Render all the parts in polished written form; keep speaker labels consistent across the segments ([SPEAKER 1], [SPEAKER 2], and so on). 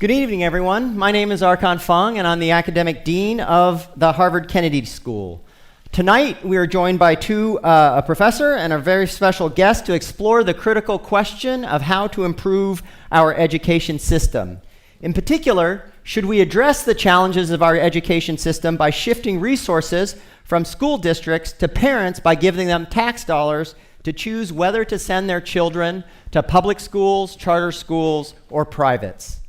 [SPEAKER 1] Good evening, everyone. My name is Arkan Fong, and I'm the Academic Dean of the Harvard Kennedy School. Tonight, we are joined by a professor and a very special guest to explore the critical question of how to improve our education system. In particular, should we address the challenges of our education system by shifting resources from school districts to parents by giving them tax dollars to choose whether to send their children to public schools, charter schools, or privates?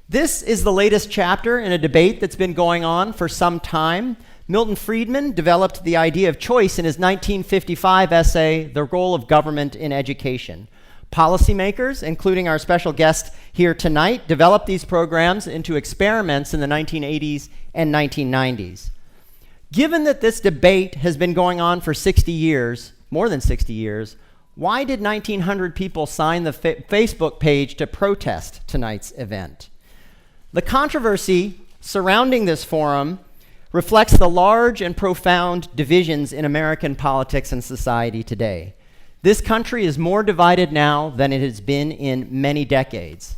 [SPEAKER 1] This is the latest chapter in a debate that's been going on for some time. Milton Friedman developed the idea of choice in his 1955 essay, The Role of Government in Education. Policymakers, including our special guest here tonight, developed these programs into experiments in the 1980s and 1990s. Given that this debate has been going on for 60 years, more than 60 years, why did 1,900 people sign the Facebook page to protest tonight's event? The controversy surrounding this forum reflects the large and profound divisions in American politics and society today. This country is more divided now than it has been in many decades.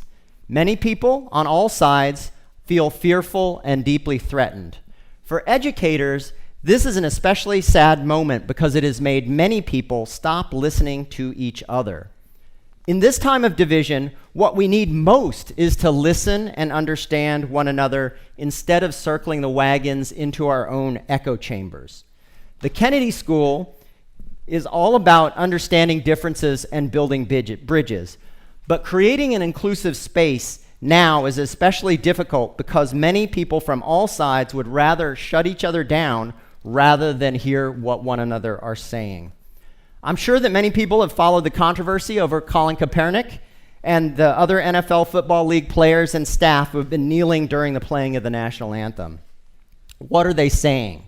[SPEAKER 1] Many people on all sides feel fearful and deeply threatened. For educators, this is an especially sad moment because it has made many people stop listening to each other. In this time of division, what we need most is to listen and understand one another instead of circling the wagons into our own echo chambers. The Kennedy School is all about understanding differences and building bridges, but creating an inclusive space now is especially difficult because many people from all sides would rather shut each other down rather than hear what one another are saying. I'm sure that many people have followed the controversy over Colin Kaepernick and the other NFL Football League players and staff who have been kneeling during the playing of the national anthem. What are they saying?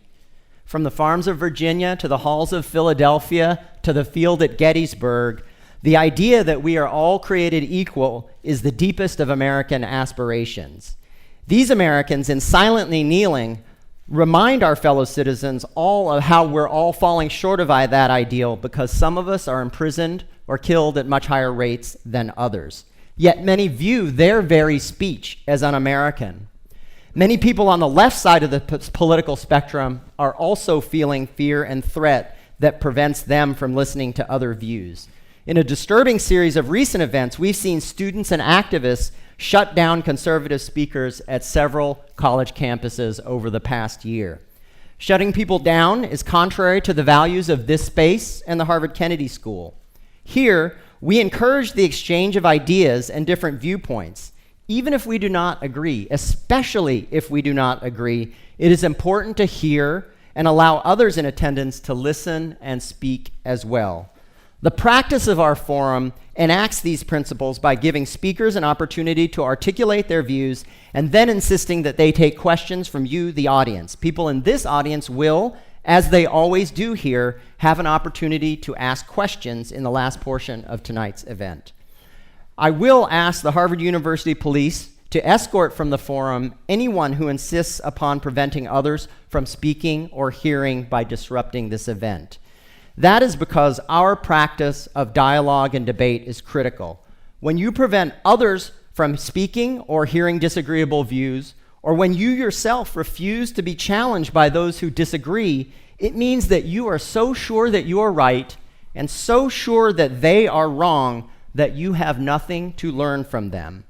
[SPEAKER 1] From the farms of Virginia to the halls of Philadelphia to the field at Gettysburg, the idea that we are all created equal is the deepest of American aspirations. These Americans, in silently kneeling, remind our fellow citizens all of how we're all falling short of that ideal because some of us are imprisoned or killed at much higher rates than others. Yet many view their very speech as un-American. Many people on the left side of the political spectrum are also feeling fear and threat that prevents them from listening to other views. In a disturbing series of recent events, we've seen students and activists shut down conservative speakers at several college campuses over the past year. Shutting people down is contrary to the values of this space and the Harvard Kennedy School. Here, we encourage the exchange of ideas and different viewpoints. Even if we do not agree, especially if we do not agree, it is important to hear and allow others in attendance to listen and speak as well. The practice of our forum enacts these principles by giving speakers an opportunity to articulate their views and then insisting that they take questions from you, the audience. People in this audience will, as they always do here, have an opportunity to ask questions in the last portion of tonight's event. I will ask the Harvard University Police to escort from the forum anyone who insists upon preventing others from speaking or hearing by disrupting this event. That is because our practice of dialogue and debate is critical. When you prevent others from speaking or hearing disagreeable views, or when you yourself refuse to be challenged by those who disagree, it means that you are so sure that you are right and so sure that they are wrong that you have nothing to learn from them.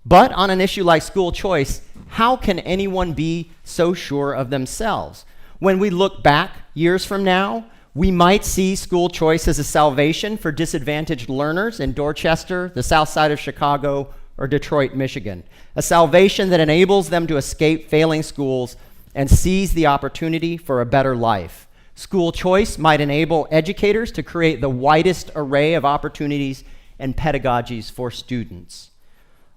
[SPEAKER 1] But on an issue like school choice, how can anyone be so sure of themselves? When we look back years from now, we might see school choice as a salvation for disadvantaged learners in Dorchester, the south side of Chicago, or Detroit, Michigan. A salvation that enables them to escape failing schools and seize the opportunity for a better life. School choice might enable educators to create the widest array of opportunities and pedagogies for students.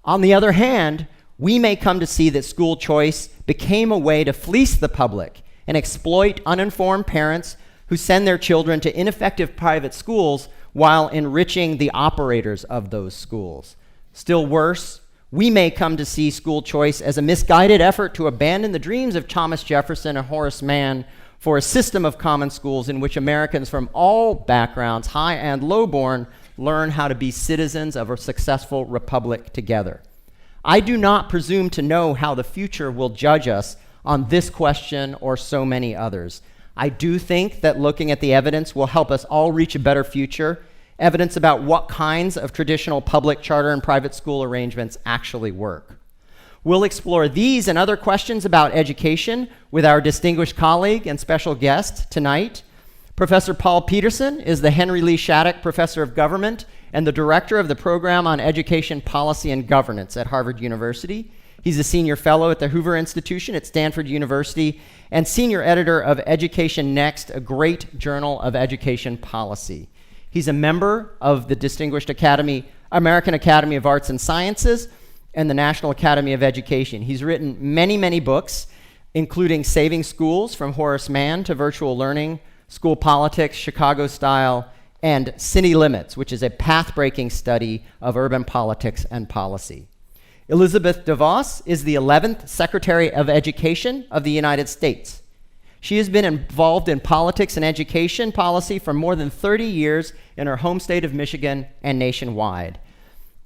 [SPEAKER 1] On the other hand, we may come to see that school choice became a way to fleece the public and exploit uninformed parents who send their children to ineffective private schools while enriching the operators of those schools. Still worse, we may come to see school choice as a misguided effort to abandon the dreams of Thomas Jefferson and Horace Mann for a system of common schools in which Americans from all backgrounds, high and low-born, learn how to be citizens of a successful republic together. I do not presume to know how the future will judge us on this question or so many others. I do think that looking at the evidence will help us all reach a better future, evidence about what kinds of traditional public, charter, and private school arrangements actually work. We'll explore these and other questions about education with our distinguished colleague and special guest tonight. Professor Paul Peterson is the Henry Lee Shattuck Professor of Government and the Director of the Program on Education Policy and Governance at Harvard University. He's a Senior Fellow at the Hoover Institution at Stanford University and Senior Editor of Education Next, a great journal of education policy. He's a member of the distinguished American Academy of Arts and Sciences and the National Academy of Education. He's written many, many books, including Saving Schools from Horace Mann to Virtual Learning, School Politics, Chicago Style, and City Limits, which is a path-breaking study of urban politics and policy. Elizabeth DeVos is the 11th Secretary of Education of the United States. She has been involved in politics and education policy for more than 30 years in her home state of Michigan and nationwide.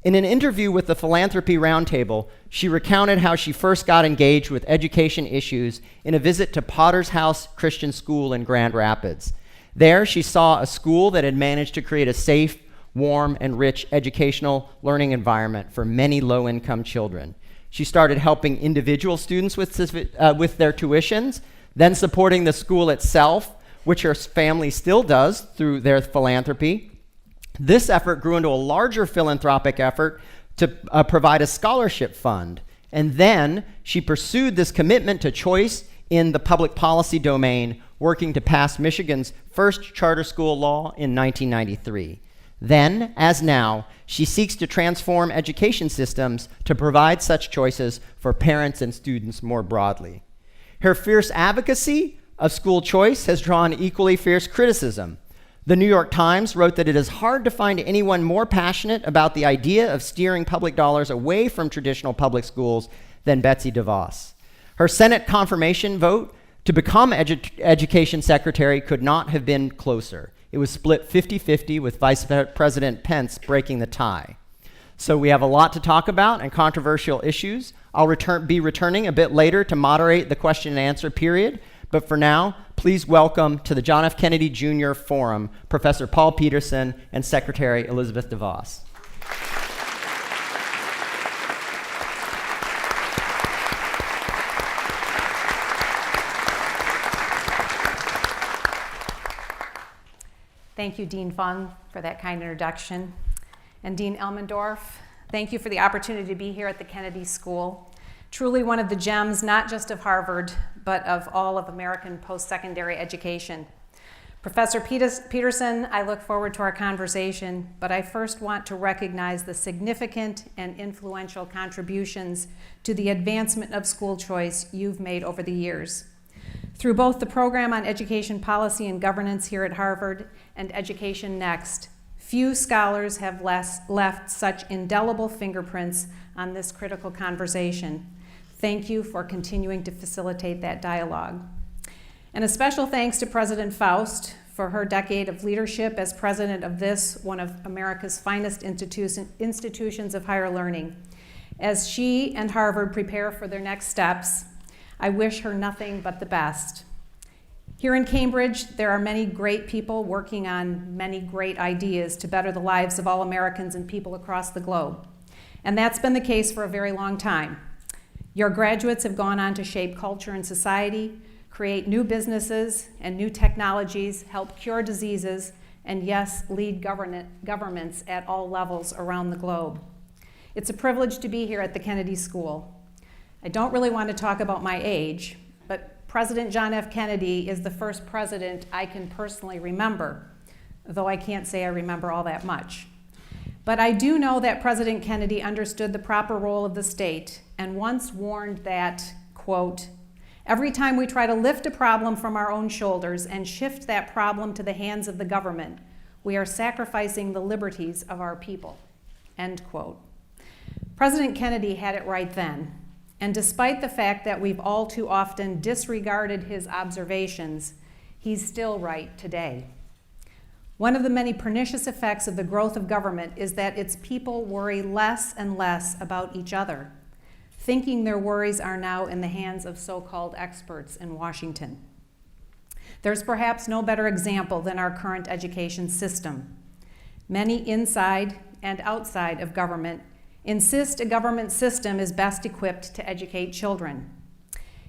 [SPEAKER 1] In an interview with the Philanthropy Roundtable, she recounted how she first got engaged with education issues in a visit to Potter's House Christian School in Grand Rapids. There, she saw a school that had managed to create a safe, warm, and rich educational learning environment for many low-income children. She started helping individual students with their tuitions, then supporting the school itself, which her family still does through their philanthropy. This effort grew into a larger philanthropic effort to provide a scholarship fund. And then she pursued this commitment to choice in the public policy domain, working to pass Michigan's first charter school law in 1993. Then, as now, she seeks to transform education systems to provide such choices for parents and students more broadly. Her fierce advocacy of school choice has drawn equally fierce criticism. The New York Times wrote that it is hard to find anyone more passionate about the idea of steering public dollars away from traditional public schools than Betsy DeVos. Her Senate confirmation vote to become Education Secretary could not have been closer. It was split 50-50 with Vice President Pence breaking the tie. So we have a lot to talk about and controversial issues. I'll be returning a bit later to moderate the question and answer period. But for now, please welcome to the John F. Kennedy Jr. Forum, Professor Paul Peterson and Secretary Elizabeth DeVos.
[SPEAKER 2] Thank you, Dean Fung, for that kind introduction. And Dean Elmendorf, thank you for the opportunity to be here at the Kennedy School. Truly one of the gems, not just of Harvard, but of all of American post-secondary education. Professor Peterson, I look forward to our conversation, but I first want to recognize the significant and influential contributions to the advancement of school choice you've made over the years. Through both the Program on Education Policy and Governance here at Harvard and Education Next, few scholars have left such indelible fingerprints on this critical conversation. Thank you for continuing to facilitate that dialogue. And a special thanks to President Faust for her decade of leadership as president of this, one of America's finest institutions of higher learning. As she and Harvard prepare for their next steps, I wish her nothing but the best. Here in Cambridge, there are many great people working on many great ideas to better the lives of all Americans and people across the globe. And that's been the case for a very long time. Your graduates have gone on to shape culture and society, create new businesses and new technologies, help cure diseases, and yes, lead governments at all levels around the globe. It's a privilege to be here at the Kennedy School. I don't really want to talk about my age, but President John F. Kennedy is the first president I can personally remember, though I can't say I remember all that much. But I do know that President Kennedy understood the proper role of the state and once warned that, quote, every time we try to lift a problem from our own shoulders and shift that problem to the hands of the government, we are sacrificing the liberties of our people, end quote. President Kennedy had it right then, and despite the fact that we've all too often disregarded his observations, he's still right today. One of the many pernicious effects of the growth of government is that its people worry less and less about each other. thinking their worries are now in the hands of so-called experts in Washington. There's perhaps no better example than our current education system. Many inside and outside of government insist a government system is best equipped to educate children.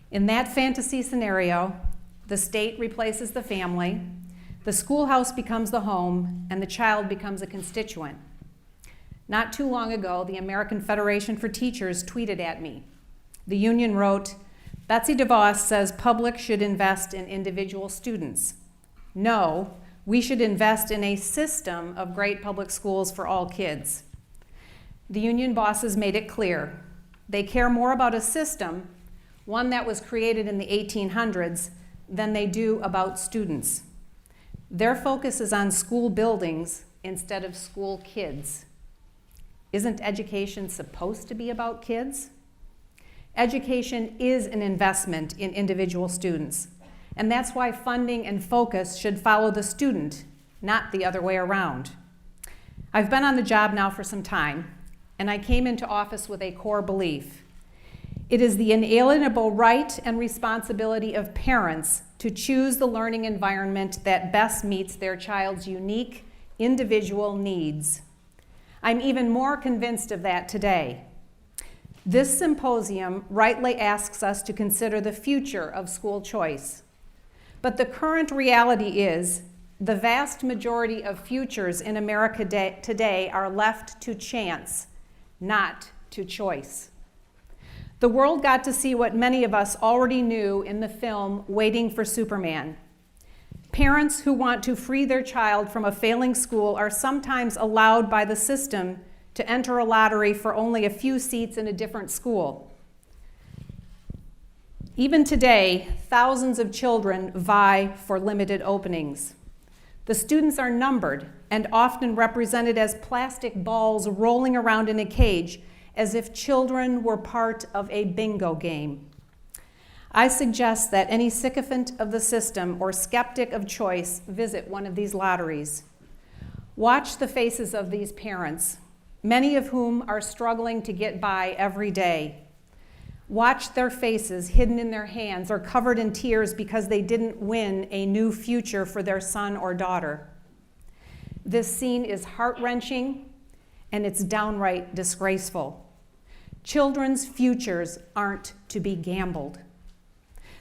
[SPEAKER 2] In that fantasy scenario, the state replaces the family, the schoolhouse becomes the home, and the child becomes a constituent. Not too long ago, the American Federation for Teachers tweeted at me. The union wrote, "Betsy DeVos says public should invest in individual students. No, we should invest in a system of great public schools for all kids." The union bosses made it clear. They care more about a system, one that was created in the 1800s, than they do about students. Their focus is on school buildings instead of school kids. Isn't education supposed to be about kids? Education is an investment in individual students, and that's why funding and focus should follow the student, not the other way around. I've been on the job now for some time, and I came into office with a core belief. It is the inalienable right and responsibility of parents to choose the learning environment that best meets their child's unique individual needs. I'm even more convinced of that today. This symposium rightly asks us to consider the future of school choice. But the current reality is the vast majority of futures in America today are left to chance, not to choice. The world got to see what many of us already knew in the film Waiting for Superman. Parents who want to free their child from a failing school are sometimes allowed by the system to enter a lottery for only a few seats in a different school. Even today, thousands of children vie for limited openings. The students are numbered and often represented as plastic balls rolling around in a cage, as if children were part of a bingo game. I suggest that any sycophant of the system or skeptic of choice visit one of these lotteries. Watch the faces of these parents, many of whom are struggling to get by every day. Watch their faces hidden in their hands or covered in tears because they didn't win a new future for their son or daughter. This scene is heart-wrenching and it's downright disgraceful. Children's futures aren't to be gambled.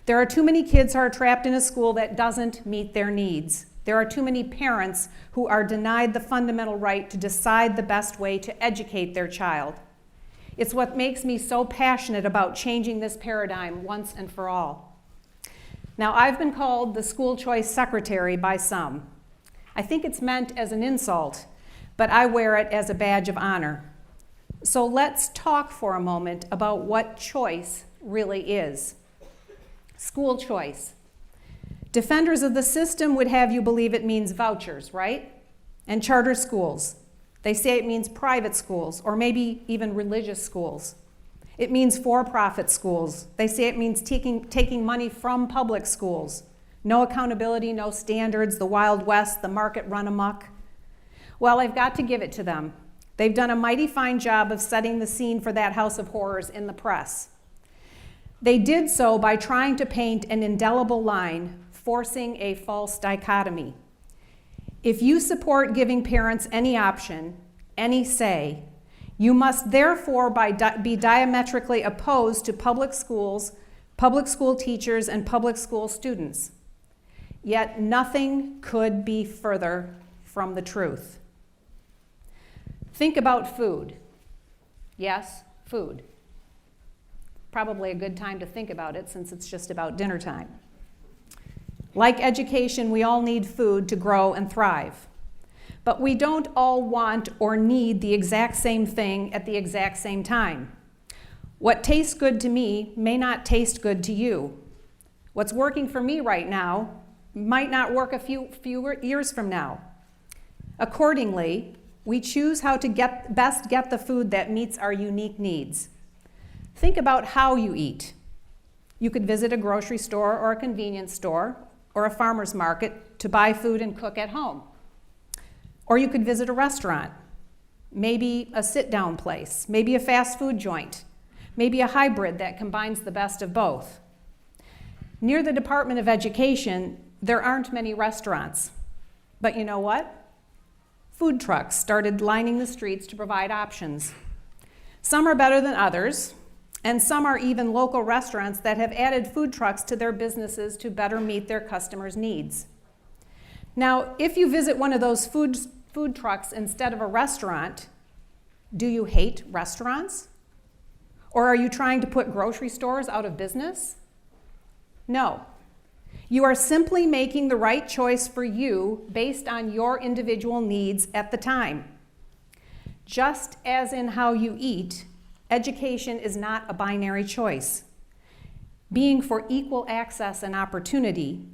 [SPEAKER 2] There are too many kids who are trapped in a school that doesn't meet their needs. There are too many parents who are denied the fundamental right to decide the best way to educate their child. It's what makes me so passionate about changing this paradigm once and for all. Now, I've been called the school choice secretary by some. I think it's meant as an insult, but I wear it as a badge of honor. So let's talk for a moment about what choice really is. School choice. Defenders of the system would have you believe it means vouchers, right? And charter schools. They say it means private schools, or maybe even religious schools. It means for-profit schools. They say it means taking money from public schools. No accountability, no standards, the Wild West, the market run amok. Well, I've got to give it to them. They've done a mighty fine job of setting the scene for that house of horrors in the press. They did so by trying to paint an indelible line, forcing a false dichotomy. If you support giving parents any option, any say, you must therefore be diametrically opposed to public schools, public school teachers, and public school students. Yet nothing could be further from the truth. Think about food. Yes, food. Probably a good time to think about it since it's just about dinner time. Like education, we all need food to grow and thrive. But we don't all want or need the exact same thing at the exact same time. What tastes good to me may not taste good to you. What's working for me right now might not work a few years from now. Accordingly, we choose how to best get the food that meets our unique needs. Think about how you eat. You could visit a grocery store or a convenience store or a farmer's market to buy food and cook at home. Or you could visit a restaurant, maybe a sit-down place, maybe a fast food joint, maybe a hybrid that combines the best of both. Near the Department of Education, there aren't many restaurants. But you know what? Food trucks started lining the streets to provide options. Some are better than others, and some are even local restaurants that have added food trucks to their businesses to better meet their customers' needs. Now, if you visit one of those food trucks instead of a restaurant, do you hate restaurants? Or are you trying to put grocery stores out of business? No. You are simply making the right choice for you based on your individual needs at the time. Just as in how you eat, education is not a binary choice. Being for equal access and opportunity,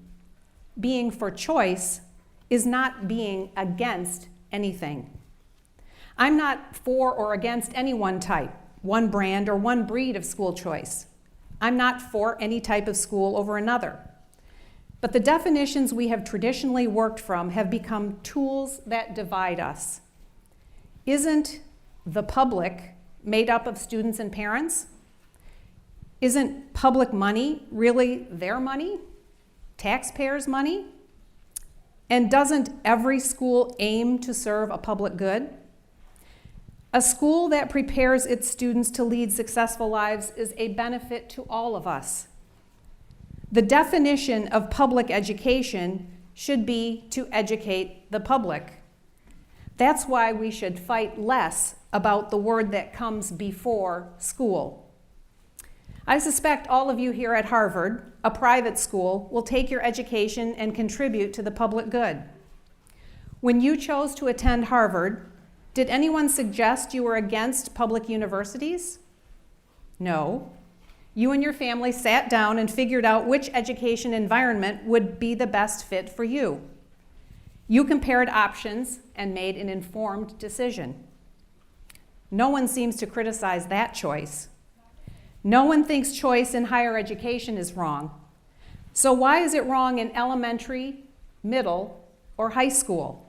[SPEAKER 2] being for choice, is not being against anything. I'm not for or against any one type, one brand, or one breed of school choice. I'm not for any type of school over another. But the definitions we have traditionally worked from have become tools that divide us. Isn't the public made up of students and parents? Isn't public money really their money? Taxpayers' money? And doesn't every school aim to serve a public good? A school that prepares its students to lead successful lives is a benefit to all of us. The definition of public education should be to educate the public. That's why we should fight less about the word that comes before school. I suspect all of you here at Harvard, a private school, will take your education and contribute to the public good. When you chose to attend Harvard, did anyone suggest you were against public universities? No. You and your family sat down and figured out which education environment would be the best fit for you. You compared options and made an informed decision. No one seems to criticize that choice. No one thinks choice in higher education is wrong. So why is it wrong in elementary, middle, or high school?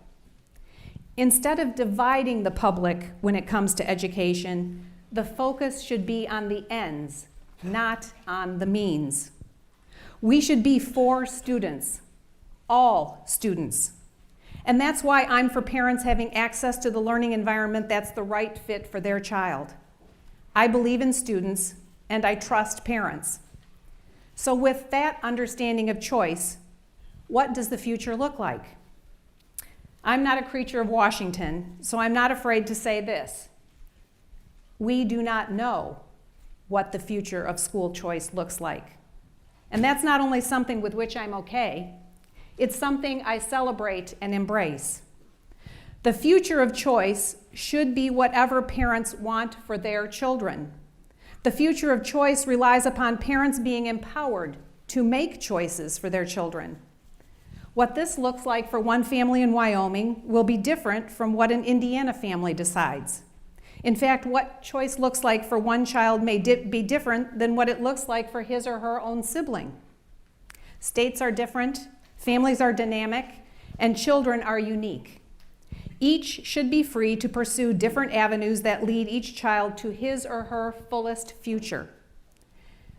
[SPEAKER 2] Instead of dividing the public when it comes to education, the focus should be on the ends, not on the means. We should be for students, all students. And that's why I'm for parents having access to the learning environment that's the right fit for their child. I believe in students, and I trust parents. So with that understanding of choice, what does the future look like? I'm not a creature of Washington, so I'm not afraid to say this. We do not know what the future of school choice looks like. And that's not only something with which I'm okay, it's something I celebrate and embrace. The future of choice should be whatever parents want for their children. The future of choice relies upon parents being empowered to make choices for their children. What this looks like for one family in Wyoming will be different from what an Indiana family decides. In fact, what choice looks like for one child may be different than what it looks like for his or her own sibling. States are different, families are dynamic, and children are unique. Each should be free to pursue different avenues that lead each child to his or her fullest future.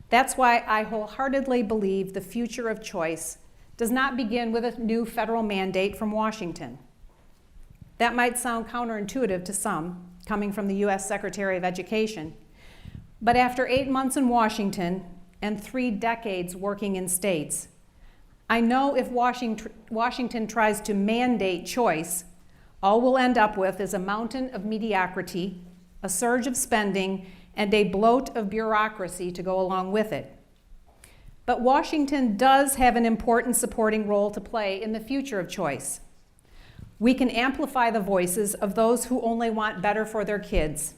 [SPEAKER 2] That's why I wholeheartedly believe the future of choice does not begin with a new federal mandate from Washington. That might sound counterintuitive to some, coming from the U.S. Secretary of Education. But after 8 months in Washington and 3 decades working in states, I know if Washington tries to mandate choice, all we'll end up with is a mountain of mediocrity, a surge of spending, and a bloat of bureaucracy to go along with it. But Washington does have an important supporting role to play in the future of choice. We can amplify the voices of those who only want better for their kids.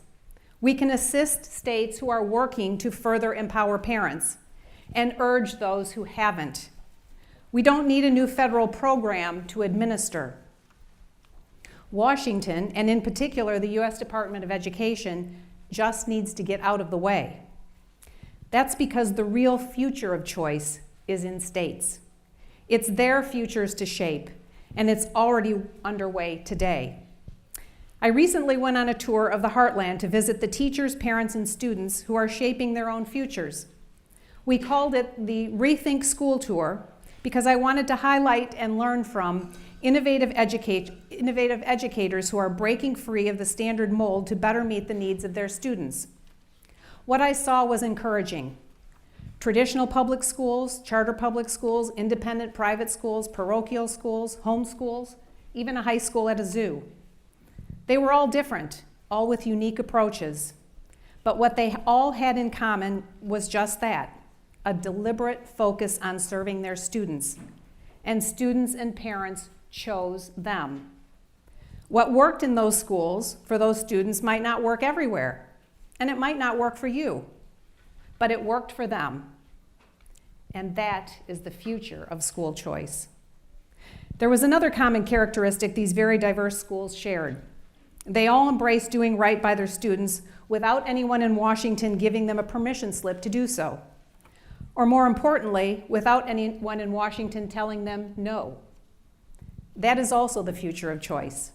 [SPEAKER 2] We can assist states who are working to further empower parents and urge those who haven't. We don't need a new federal program to administer. Washington, and in particular the U.S. Department of Education, just needs to get out of the way. That's because the real future of choice is in states. It's their futures to shape, and it's already underway today. I recently went on a tour of the Heartland to visit the teachers, parents, and students who are shaping their own futures. We called it the Rethink School Tour because I wanted to highlight and learn from innovative educators who are breaking free of the standard mold to better meet the needs of their students. What I saw was encouraging. Traditional public schools, charter public schools, independent private schools, parochial schools, home schools, even a high school at a zoo. They were all different, all with unique approaches. But what they all had in common was just that, a deliberate focus on serving their students. And students and parents chose them. What worked in those schools for those students might not work everywhere, and it might not work for you, but it worked for them. And that is the future of school choice. There was another common characteristic these very diverse schools shared. They all embraced doing right by their students without anyone in Washington giving them a permission slip to do so. Or more importantly, without anyone in Washington telling them no. That is also the future of choice.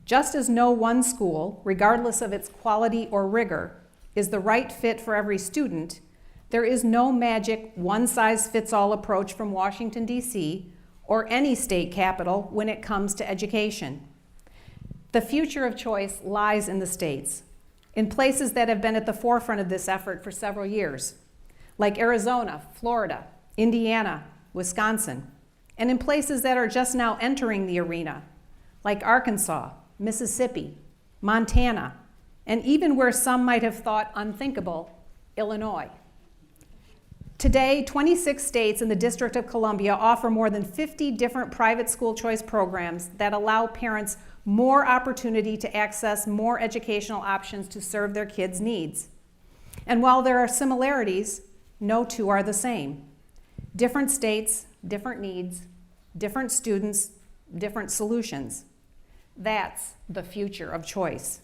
[SPEAKER 2] Just as no one school, regardless of its quality or rigor, is the right fit for every student, there is no magic one-size-fits-all approach from Washington, D.C., or any state capital when it comes to education. The future of choice lies in the states, in places that have been at the forefront of this effort for several years, like Arizona, Florida, Indiana, Wisconsin, and in places that are just now entering the arena, like Arkansas, Mississippi, Montana, and even where some might have thought unthinkable, Illinois. Today, 26 states and the District of Columbia offer more than 50 different private school choice programs that allow parents more opportunity to access more educational options to serve their kids' needs. And while there are similarities, no two are the same. Different states, different needs, different students, different solutions. That's the future of choice.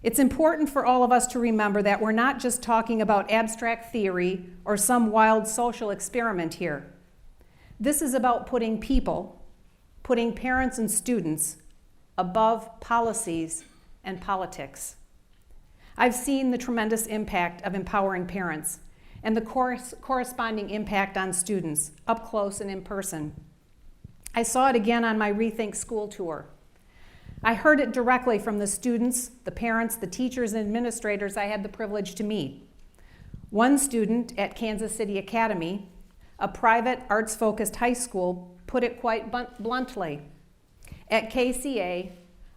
[SPEAKER 2] It's important for all of us to remember that we're not just talking about abstract theory or some wild social experiment here. This is about putting people, putting parents and students above policies and politics. I've seen the tremendous impact of empowering parents and the corresponding impact on students up close and in person. I saw it again on my Rethink School Tour. I heard it directly from the students, the parents, the teachers, and administrators I had the privilege to meet. One student at Kansas City Academy, a private arts-focused high school, put it quite bluntly. At KCA,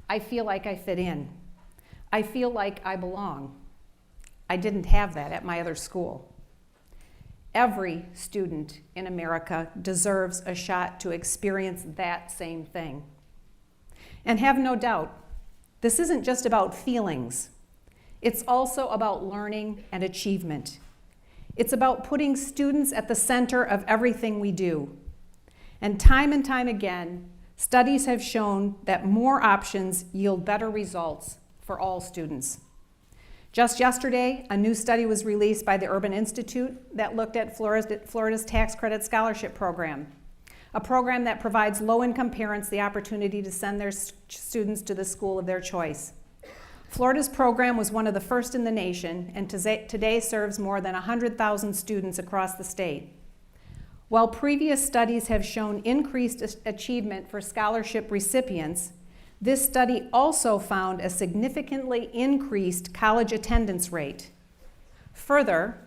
[SPEAKER 2] I feel like I fit in. I feel like I belong. I didn't have that at my other school. Every student in America deserves a shot to experience that same thing. And have no doubt, this isn't just about feelings. It's also about learning and achievement. It's about putting students at the center of everything we do. And time again, studies have shown that more options yield better results for all students. Just yesterday, a new study was released by the Urban Institute that looked at Florida's tax credit scholarship program, a program that provides low-income parents the opportunity to send their students to the school of their choice. Florida's program was one of the first in the nation and today serves more than 100,000 students across the state. While previous studies have shown increased achievement for scholarship recipients, this study also found a significantly increased college attendance rate. Further,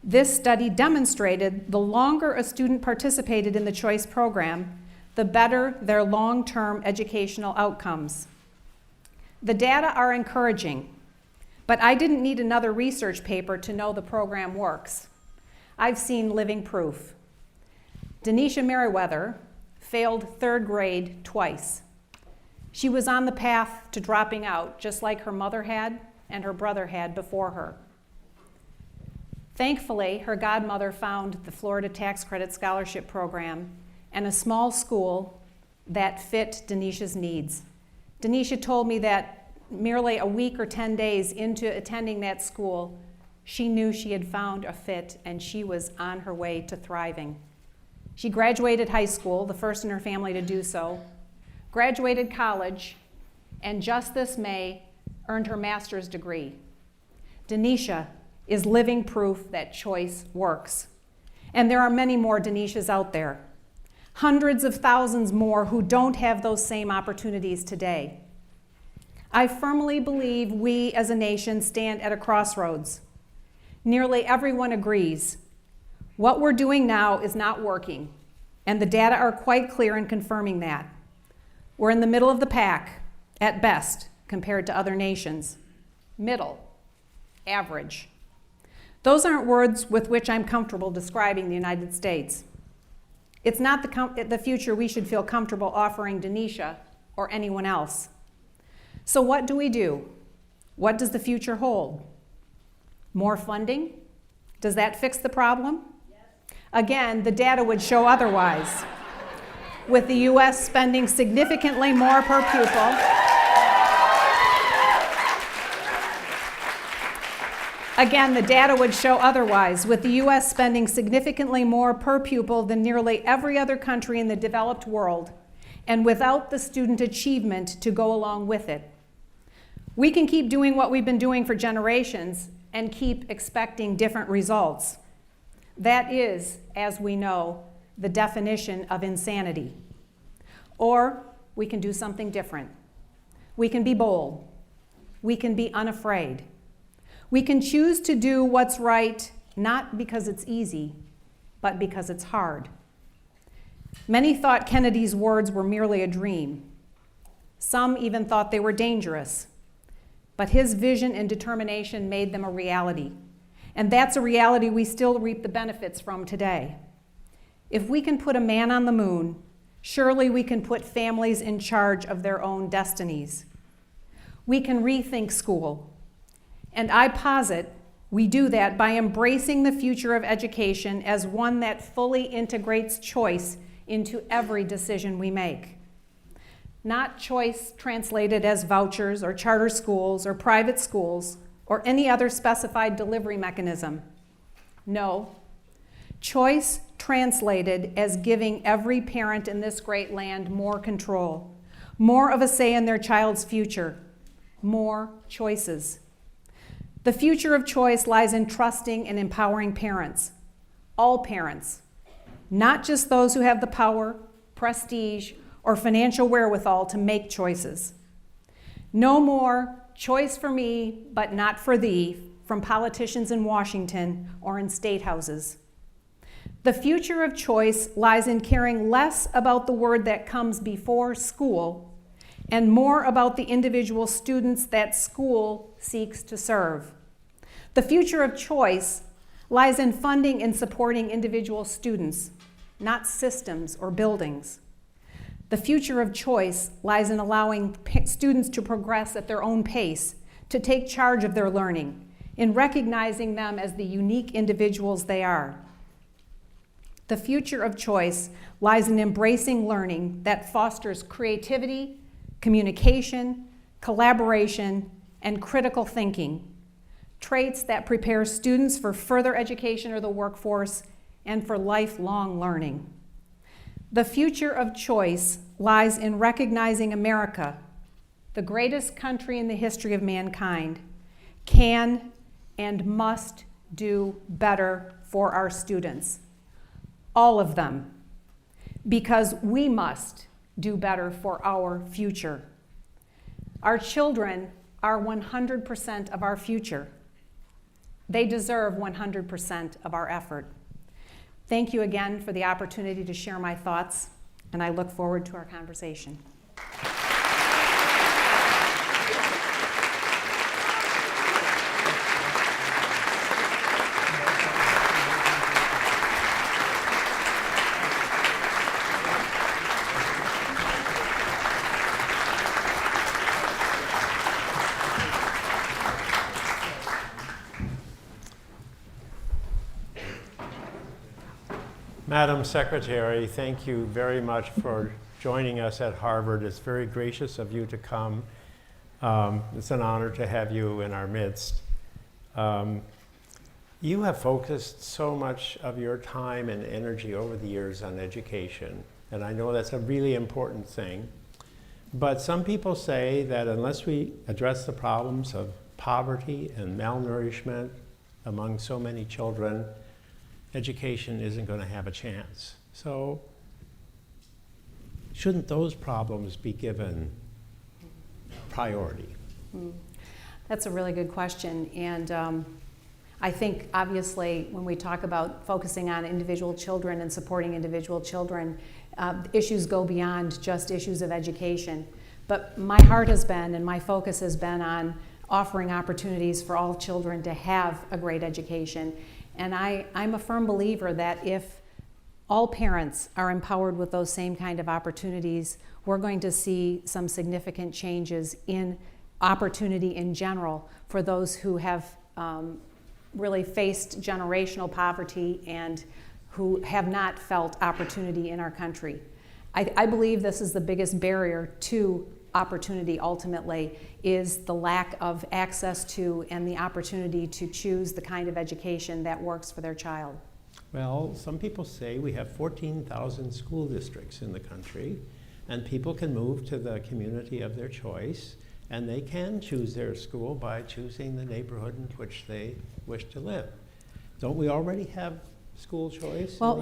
[SPEAKER 2] this study demonstrated the longer a student participated in the choice program, the better their long-term educational outcomes. The data are encouraging, but I didn't need another research paper to know the program works. I've seen living proof. Denisha Merriweather failed third grade twice. She was on the path to dropping out, just like her mother had and her brother had before her. Thankfully, her godmother found the Florida Tax Credit Scholarship Program and a small school that fit Denisha's needs. Denisha told me that merely a week or 10 days into attending that school, she knew she had found a fit and she was on her way to thriving. She graduated high school, the first in her family to do so, graduated college, and just this May earned her master's degree. Denisha is living proof that choice works. And there are many more Denishas out there. Hundreds of thousands more who don't have those same opportunities today. I firmly believe we as a nation stand at a crossroads. Nearly everyone agrees. What we're doing now is not working, and the data are quite clear in confirming that. We're in the middle of the pack, at best, compared to other nations. Middle, average. Those aren't words with which I'm comfortable describing the United States. It's not the future we should feel comfortable offering Denisha or anyone else. So what do? What does the future hold? More funding? Does that fix the problem? Yes. Again, the data would show otherwise. With the U.S. spending significantly more per pupil, again, the data would show otherwise, with the U.S. spending significantly more per pupil than nearly every other country in the developed world, and without the student achievement to go along with it. We can keep doing what we've been doing for generations and keep expecting different results. That is, as we know, the definition of insanity. Or we can do something different. We can be bold. We can be unafraid. We can choose to do what's right, not because it's easy, but because it's hard. Many thought Kennedy's words were merely a dream. Some even thought they were dangerous. But his vision and determination made them a reality. And that's a reality we still reap the benefits from today. If we can put a man on the moon, surely we can put families in charge of their own destinies. We can rethink school. And I posit we do that by embracing the future of education as one that fully integrates choice into every decision we make. Not choice translated as vouchers or charter schools or private schools or any other specified delivery mechanism. No, choice translated as giving every parent in this great land more control, more of a say in their child's future, more choices. The future of choice lies in trusting and empowering parents, all parents, not just those who have the power, prestige, or financial wherewithal to make choices. No more choice for me, but not for thee, from politicians in Washington or in state houses. The future of choice lies in caring less about the word that comes before school and more about the individual students that school seeks to serve. The future of choice lies in funding and supporting individual students, not systems or buildings. The future of choice lies in allowing students to progress at their own pace, to take charge of their learning, in recognizing them as the unique individuals they are. The future of choice lies in embracing learning that fosters creativity, communication, collaboration, and critical thinking, traits that prepare students for further education or the workforce and for lifelong learning. The future of choice lies in recognizing America, the greatest country in the history of mankind, can and must do better for our students. All of them. Because we must do better for our future. Our children are 100% of our future. They deserve 100% of our effort. Thank you again for the opportunity to share my thoughts, and I look forward to our conversation.
[SPEAKER 3] Madam Secretary, thank you very much for joining us at Harvard. It's very gracious of you to come. It's an honor to have you in our midst. You have focused so much of your time and energy over the years on education, and I know that's a really important thing. But some people say that unless we address the problems of poverty and malnourishment among so many children, education isn't going to have a chance. So shouldn't those problems be given priority?
[SPEAKER 2] That's a really good question. And I think, obviously, when we talk about focusing on individual children and supporting individual children, issues go beyond just issues of education. But my heart has been, and my focus has been on offering opportunities for all children to have a great education. And I'm a firm believer that if all parents are empowered with those same kind of opportunities, we're going to see some significant changes in opportunity in general for those who have really faced generational poverty and who have not felt opportunity in our country. I believe this is the biggest barrier to opportunity ultimately, is the lack of access to and the opportunity to choose the kind of education that works for their child.
[SPEAKER 3] Well, some people say we have 14,000 school districts in the country, and people can move to the community of their choice, and they can choose their school by choosing the neighborhood in which they wish to live. Don't we already have school choice?
[SPEAKER 2] Well,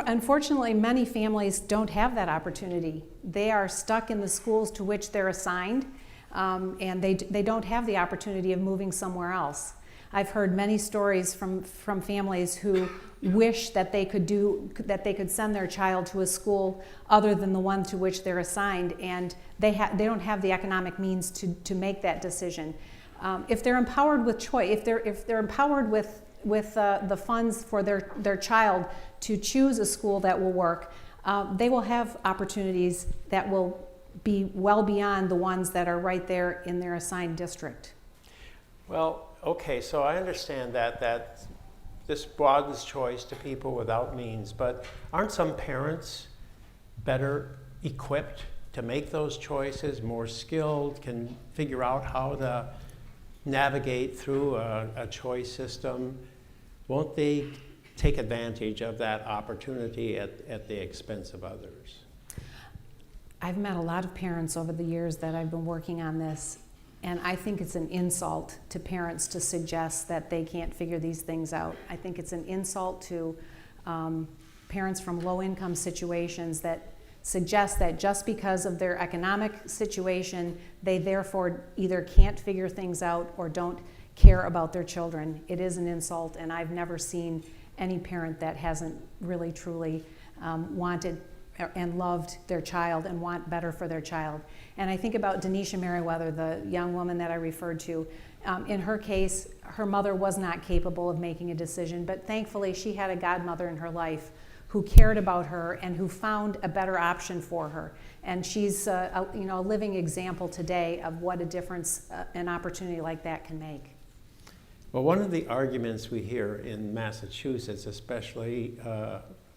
[SPEAKER 2] unfortunately, many families don't have that opportunity. They are stuck in the schools to which they're assigned, and they don't have the opportunity of moving somewhere else. I've heard many stories from families who wish that they could send their child to a school other than the one to which they're assigned, and they don't have the economic means to make that decision. If they're empowered with choice, if they're empowered with the funds for their child to choose a school that will work, they will have opportunities that will be well beyond the ones that are right there in their assigned district.
[SPEAKER 3] Well, okay, so I understand that this broadens choice to people without means, but aren't some parents better equipped to make those choices, more skilled, can figure out how to navigate through a choice system? Won't they take advantage of that opportunity at the expense of others?
[SPEAKER 2] I've met a lot of parents over the years that I've been working on this, and I think it's an insult to parents to suggest that they can't figure these things out. I think it's an insult to parents from low-income situations that suggest that just because of their economic situation, they therefore either can't figure things out or don't care about their children. It is an insult, and I've never seen any parent that hasn't really truly wanted and loved their child and want better for their child. And I think about Denisha Merriweather, the young woman that I referred to. In her case, her mother was not capable of making a decision, but thankfully she had a godmother in her life who cared about her and who found a better option for her. And she's a living example today of what a difference an opportunity like that can make.
[SPEAKER 3] Well, one of the arguments we hear in Massachusetts, especially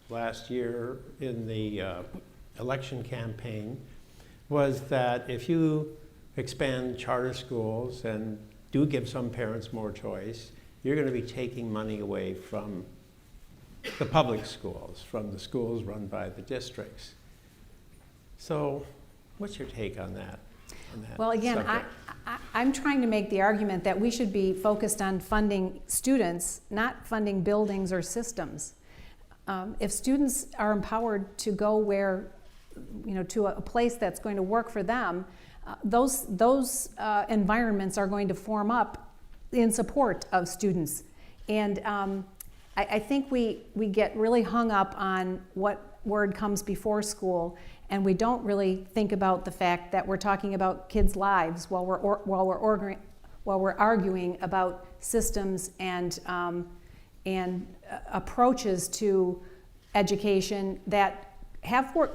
[SPEAKER 3] last year in the election campaign, was that if you expand charter schools and do give some parents more choice, you're going to be taking money away from the public schools, from the schools run by the districts. So what's your take on that?
[SPEAKER 2] Well, again, I'm trying to make the argument that we should be focused on funding students, not funding buildings or systems. If students are empowered to go where, to a place that's going to work for them, those environments are going to form up in support of students. And I think we get really hung up on what word comes before school, and we don't really think about the fact that we're talking about kids' lives while we're arguing about systems and approaches to education that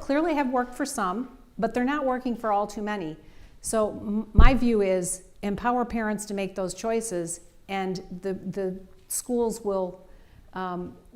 [SPEAKER 2] clearly have worked for some, but they're not working for all too many. So my view is empower parents to make those choices, and the schools will.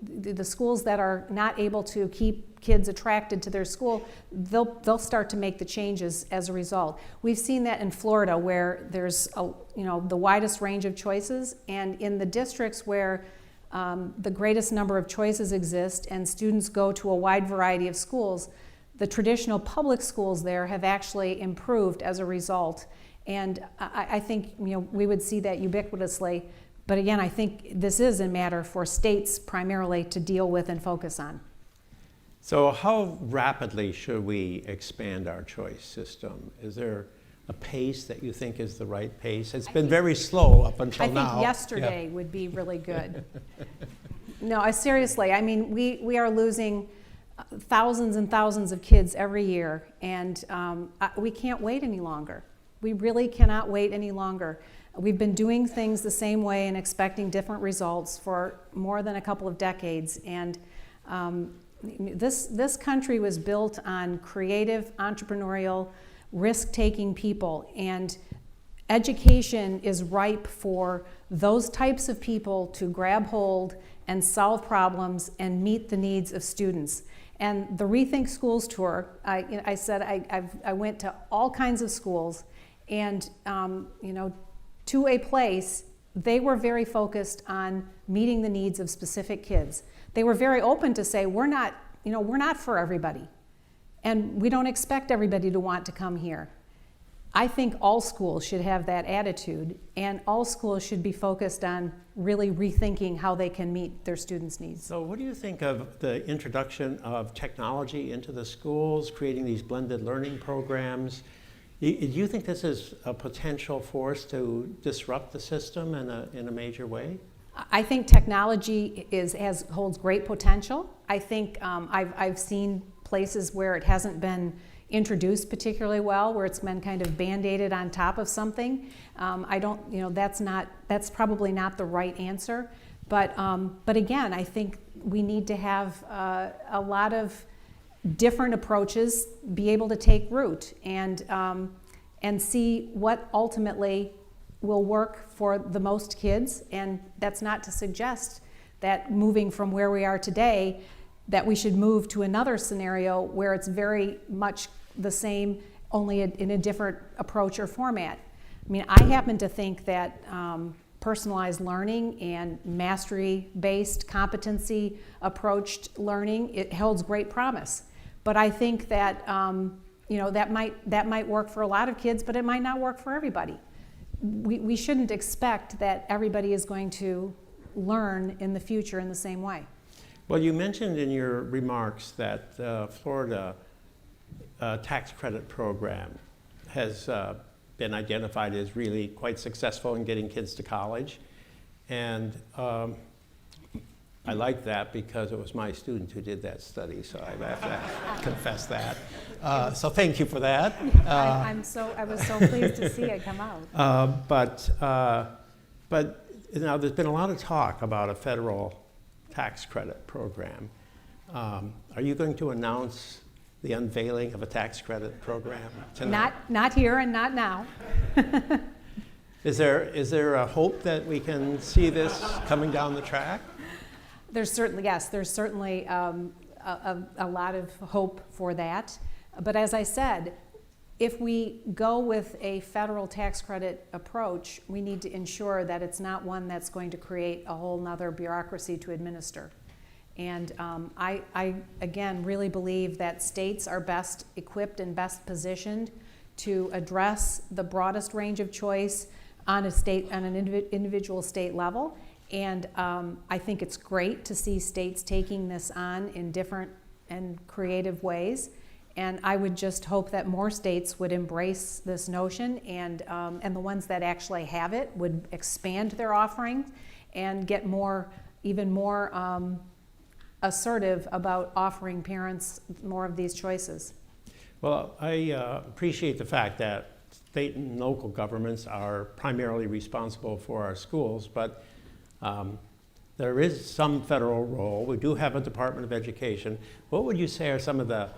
[SPEAKER 2] The schools that are not able to keep kids attracted to their school, they'll start to make the changes as a result. We've seen that in Florida, where there's the widest range of choices, and in the districts where the greatest number of choices exist and students go to a wide variety of schools, the traditional public schools there have actually improved as a result. And I think we would see that ubiquitously. But again, I think this is a matter for states primarily to deal with and focus on.
[SPEAKER 3] So how rapidly should we expand our choice system? Is there a pace that you think is the right pace? It's been very slow up until now.
[SPEAKER 2] I think yesterday would be really good. No, seriously, I mean, we are losing thousands and thousands of kids every year, and we can't wait any longer. We really cannot wait any longer. We've been doing things the same way and expecting different results for more than a couple of decades, and this country was built on creative, entrepreneurial, risk-taking people, and education is ripe for those types of people to grab hold and solve problems and meet the needs of students. And the Rethink Schools tour, I said I went to all kinds of schools, and to a place, they were very focused on meeting the needs of specific kids. They were very open to say, we're not for everybody, and we don't expect everybody to want to come here. I think all schools should have that attitude, and all schools should be focused on really rethinking how they can meet their students' needs.
[SPEAKER 3] So what do you think of the introduction of technology into the schools, creating these blended learning programs? Do you think this is a potential force to disrupt the system in a major way?
[SPEAKER 2] I think technology holds great potential. I think I've seen places where it hasn't been introduced particularly well, where it's been kind of band-aided on top of something. That's probably not the right answer. But again, I think we need to have a lot of different approaches be able to take root and see what ultimately will work for the most kids. And that's not to suggest that moving from where we are today, that we should move to another scenario where it's very much the same, only in a different approach or format. I mean, I happen to think that personalized learning and mastery-based, competency-approached learning, it holds great promise. But I think that that might work for a lot of kids, but it might not work for everybody. We shouldn't expect that everybody is going to learn in the future in the same way.
[SPEAKER 3] Well, you mentioned in your remarks that Florida tax credit program has been identified as really quite successful in getting kids to college. And I like that because it was my student who did that study, so I have to confess that. So thank you for that.
[SPEAKER 2] I was so pleased to see it come out.
[SPEAKER 3] But now there's been a lot of talk about a federal tax credit program. Are you going to announce the unveiling of a tax credit program tonight?
[SPEAKER 2] Not here and not now.
[SPEAKER 3] Is there a hope that we can see this coming down the track?
[SPEAKER 2] There's certainly a lot of hope for that. But as I said, if we go with a federal tax credit approach, we need to ensure that it's not one that's going to create a whole nother bureaucracy to administer. And I again really believe that states are best equipped and best positioned to address the broadest range of choice on an individual state level. And I think it's great to see states taking this on in different and creative ways. And I would just hope that more states would embrace this notion, and the ones that actually have it would expand their offerings and get even more assertive about offering parents more of these choices.
[SPEAKER 3] Well, I appreciate the fact that state and local governments are primarily responsible for our schools, but there is some federal role. We do have a Department of Education. What would you say are some of the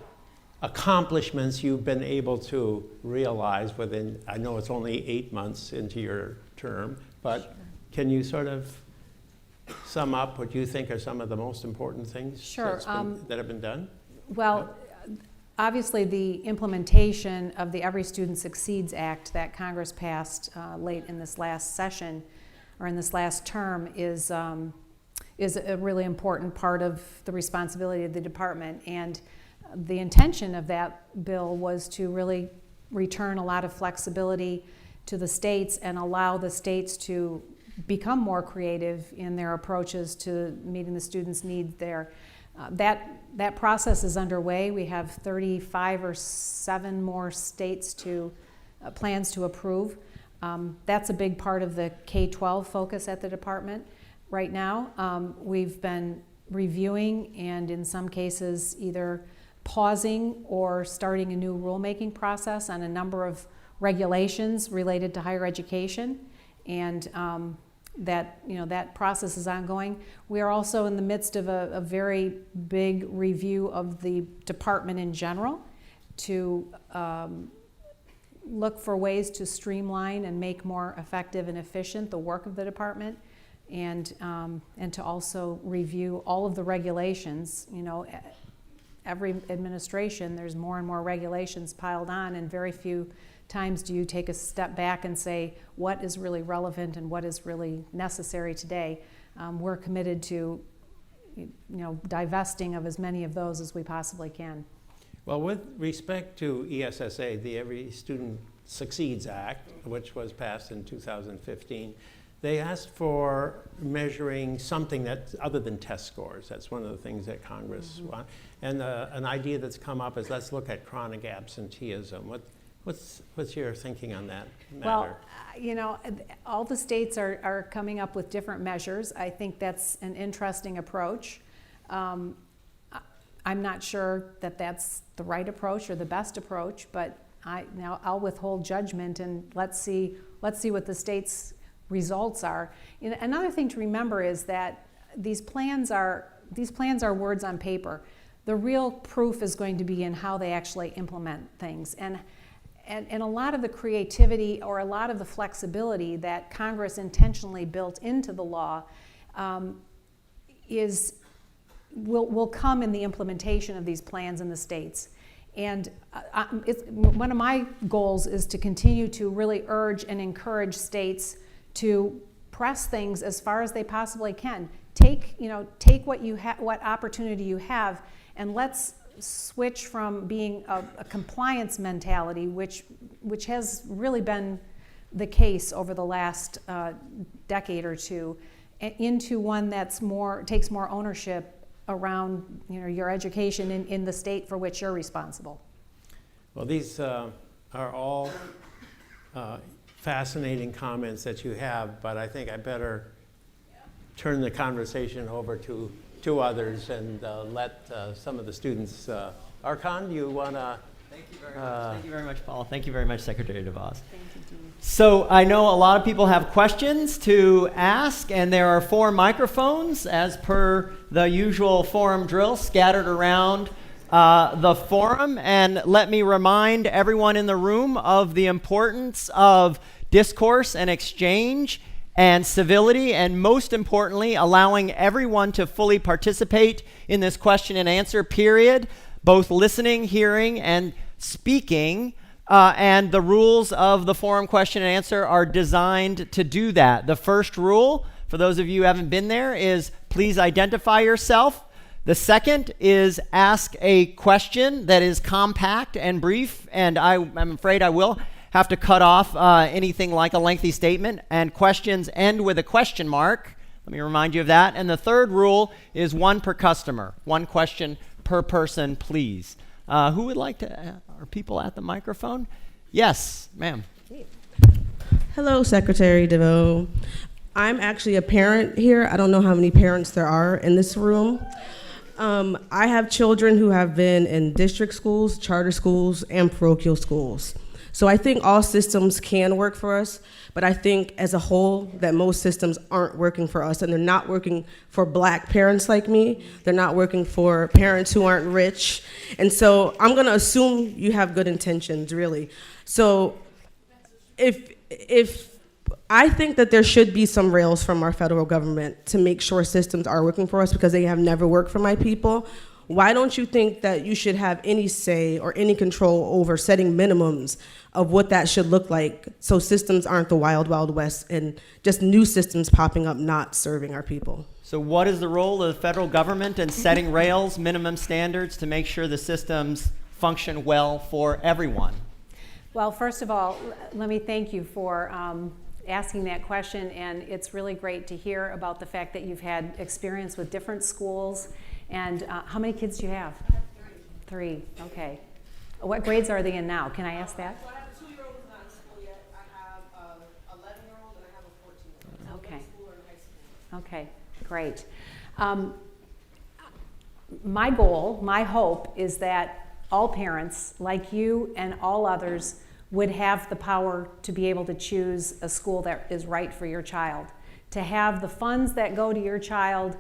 [SPEAKER 3] accomplishments you've been able to realize within, I know it's only 8 months into your term, but sure. Can you sort of sum up what you think are some of the most important things
[SPEAKER 2] sure.
[SPEAKER 3] that have been done?
[SPEAKER 2] Well, obviously the implementation of the Every Student Succeeds Act that Congress passed late in this last session, or in this last term, is a really important part of the responsibility of the department. And The intention of that bill was to really return a lot of flexibility to the states and allow the states to become more creative in their approaches to meeting the students' needs there. That process is underway. We have 35 or 7 more states to plans to approve. That's a big part of the K-12 focus at the department right now. We've been reviewing and in some cases either pausing or starting a new rulemaking process on a number of regulations related to higher education, and that process is ongoing. We are also in the midst of a very big review of the department in general to look for ways to streamline and make more effective and efficient the work of the department, and to also review all of the regulations. Every administration, there's more and more regulations piled on, and very few times do you take a step back and say what is really relevant and what is really necessary today. We're committed to divesting of as many of those as we possibly can.
[SPEAKER 3] Well, with respect to ESSA, the Every Student Succeeds Act, which was passed in 2015, they asked for measuring something that's other than test scores. That's one of the things that Congress wants. And an idea that's come up is let's look at chronic absenteeism. What's your thinking on that matter?
[SPEAKER 2] Well, all the states are coming up with different measures. I think that's an interesting approach. I'm not sure that that's the right approach or the best approach, but I'll withhold judgment and let's see what the states' results are. Another thing to remember is that these plans are words on paper. The real proof is going to be in how they actually implement things, and a lot of the creativity or a lot of the flexibility that Congress intentionally built into the law will come in the implementation of these plans in the states. And one of my goals is to continue to really urge and encourage states to press things as far as they possibly can. Take what opportunity you have, and let's switch from being a compliance mentality, which has really been the case over the last decade or two, into one that's takes more ownership around your education in the state for which you're responsible.
[SPEAKER 3] Well, these are all fascinating comments that you have, but I think I better turn the conversation over to others and let some of the students. Archon, do you want to?
[SPEAKER 1] Thank you very much. Thank you very much, Paul. Thank you very much, Secretary DeVos.
[SPEAKER 2] Thank you, Dean.
[SPEAKER 1] So I know a lot of people have questions to ask, and there are 4 microphones, as per the usual forum drill, scattered around the forum. And let me remind everyone in the room of the importance of discourse and exchange and civility, and most importantly, allowing everyone to fully participate in this question and answer period, both listening, hearing, and speaking. And the rules of the forum question and answer are designed to do that. The first rule, for those of you who haven't been there, is please identify yourself. The second is ask a question that is compact and brief, and I'm afraid I will have to cut off anything like a lengthy statement, and questions end with a question mark. Let me remind you of that. And the third rule is 1 per customer. 1 question per person, please. Who would like to, are people at the microphone? Yes, ma'am.
[SPEAKER 4] Hello, Secretary DeVos. I'm actually a parent here. I don't know how many parents there are in this room. I have children who have been in district schools, charter schools, and parochial schools. So I think all systems can work for us, but I think as a whole that most systems aren't working for us, and they're not working for Black parents like me. They're not working for parents who aren't rich. And so I'm gonna assume you have good intentions, really. So if I think that there should be some rails from our federal government to make sure systems are working for us, because they have never worked for my people. why don't you think that you should have any say or any control over setting minimums of what that should look like, so systems aren't the wild, wild west and just new systems popping up not serving our people?
[SPEAKER 1] So what is the role of the federal government in setting rails, minimum standards to make sure the systems function well for everyone?
[SPEAKER 2] Well, first of all, let me thank you for asking that question, and it's really great to hear about the fact that you've had experience with different schools. And how many kids do you have?
[SPEAKER 4] I have
[SPEAKER 2] three. Okay. What grades are they in now? Can I ask that?
[SPEAKER 4] So I have a 2-year-old who's not in school yet. I have an 11-year-old and I have a 14-year-old.
[SPEAKER 2] Okay.
[SPEAKER 4] Middle school or high school.
[SPEAKER 2] Okay, great. My goal, my hope is that all parents, like you and all others, would have the power to be able to choose a school that is right for your child. To have the funds that go to your child,